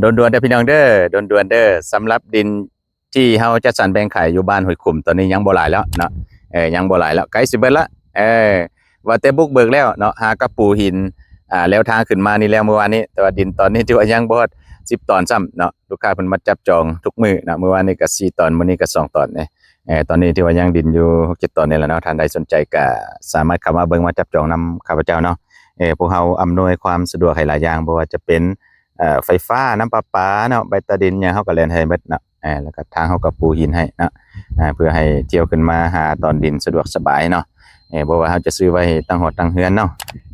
ด่วนๆเด้อพี่น้องเด้อด่วนๆเด้อสำหรับดินที่เฮาจัดสรรแบ่งขายอยู่บ้านห้วยขุมตอนนี้ยังบ่หลายแล้วเนาะยังบ่หลายแล้วใกล้สิเบิดละเออว่าแต่บุกเบิกแล้วเนาะหากระปูหินแล้วทางขึ้นมานี่แล้วเมื่อวานนี้แต่ว่าดินตอนนี้ที่ว่ายังบ่ฮอด10ตอนซ้ำเนาะลูกค้าเพิ่นมาจับจองทุกมื้อเนาะเมื่อวานนี้ก็4ตอนมื้อนี้ก็2ตอนตอนนี้ที่ว่ายังดินอยู่6-7ตอนนี่แหละเนาะท่านใดสนใจก็สามารถเข้ามาเบิ่งมาจับจองนำข้าพเจ้าเนาะพวกเราอำนวยความสะดวกให้หลายอย่างบ่ว่าจะเป็นไฟฟ้าน้ำประปาเนาะใบตาดินหยังเฮาก็แล่นให้เบิดเนาะแล้วก็ทางเฮาก็ปูหินให้เนาะเพื่อให้เที่ยวขึ้นมาหาตอนดินสะดวกสบายเนาะบ่ว่าเฮาจะซื้อไว้ตั้งหอดตั้งเฮือนเนาะ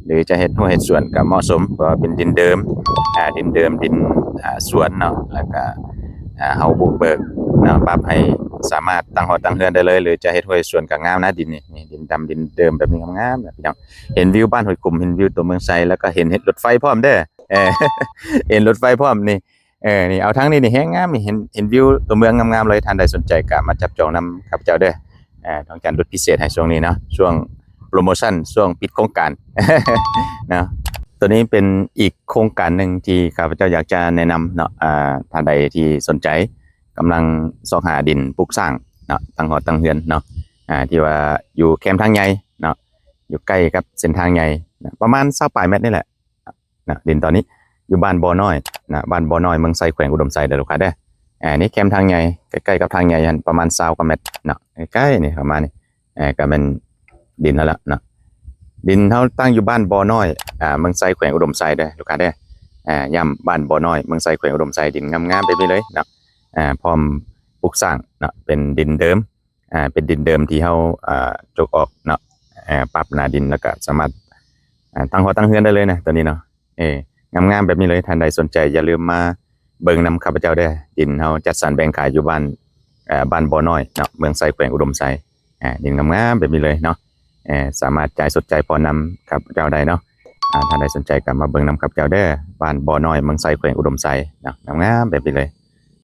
หรือจะเฮ็ดหัวเฮ็ดสวนก็เหมาะสมเพราะว่าเป็นดินเดิมดินเดิมดินสวนเนาะแล้วก็เฮาบุกเบิกเนาะปรับให้สามารถตั้งหอดตั้งเฮือนได้เลยหรือจะเฮ็ดหัวเฮ็ดสวนก็งามนะดินนี่ดินดำดินเดิมแบบนี้งามๆนะพี่น้องเห็นวิวบ้านห้วยกุ่มเห็นวิวตัวเมืองไซแล้วก็เห็นรถไฟพร้อมเด้อเออ เห็นรถไฟพร้อมนี่นี่เอาทั้งนี้นี่แฮงงามนี่เห็นวิวตัวเมืองงามๆเลยท่านใดสนใจก็มาจับจองนำข้าพเจ้าเด้อต้องการลดพิเศษให้ช่วงนี้เนาะช่วงโปรโมชั่นช่วงปิดโครงการ เนาะตัวนี้เป็นอีกโครงการหนึ่งที่ข้าพเจ้าอยากจะแนะนำเนาะท่านใดที่สนใจกำลังซอกหาดินปลูกสร้างเนาะตั้งหอตั้งเฮือนเนาะที่ว่าอยู่แคมป์ทางใหญ่เนาะอยู่ใกล้กับเส้นทางใหญ่ประมาณ20ปลายเมตรนี่แหละนะดินตอนนี้อยู่บ้านบ่อน้อยนะบ้านบ่อน้อยเมืองไซแขวงอุดมไซเด้อลูกค้าเด้อนี่แคมป์ทางใหญ่ใกล้ๆกับทางใหญ่ประมาณ20กว่าเมตรเนาะใกล้ๆนี่ประมาณนี้ก็เป็นดินแล้วล่ะเนาะดินเฮาตั้งอยู่บ้านบ่อน้อยเมืองไซแขวงอุดมไซเด้อลูกค้าเด้อย่ำบ้านบ่อน้อยเมืองไซแขวงอุดมไซดินงามๆไปเลยเนาะพร้อมปลูกสร้างเนาะเป็นดินเดิมเป็นดินเดิมที่เฮาจกออกเนาะปรับหน้าดินแล้วก็สามารถตั้งหอตั้งเฮือนได้เลยนะตัวนี้เนาะงามๆแบบนี้เลยท่านใดสนใจอย่าลืมมาเบิ่งนำข้าพเจ้าได้ดินเฮาจัดสรรแบ่งขายอยู่บ้านบ้านบ่อน้อยเนาะเมืองไซแขวงอุดมไซดินงามๆแบบนี้เลยเนาะสามารถจ่ายสดจ่ายผ่อนนำข้าพเจ้าได้เนาะท่านใดสนใจก็มาเบิ่งนำข้าพเจ้าได้บ้านบ่อน้อยเมืองไซแขวงอุดมไซเนาะงามๆแบบนี้เลย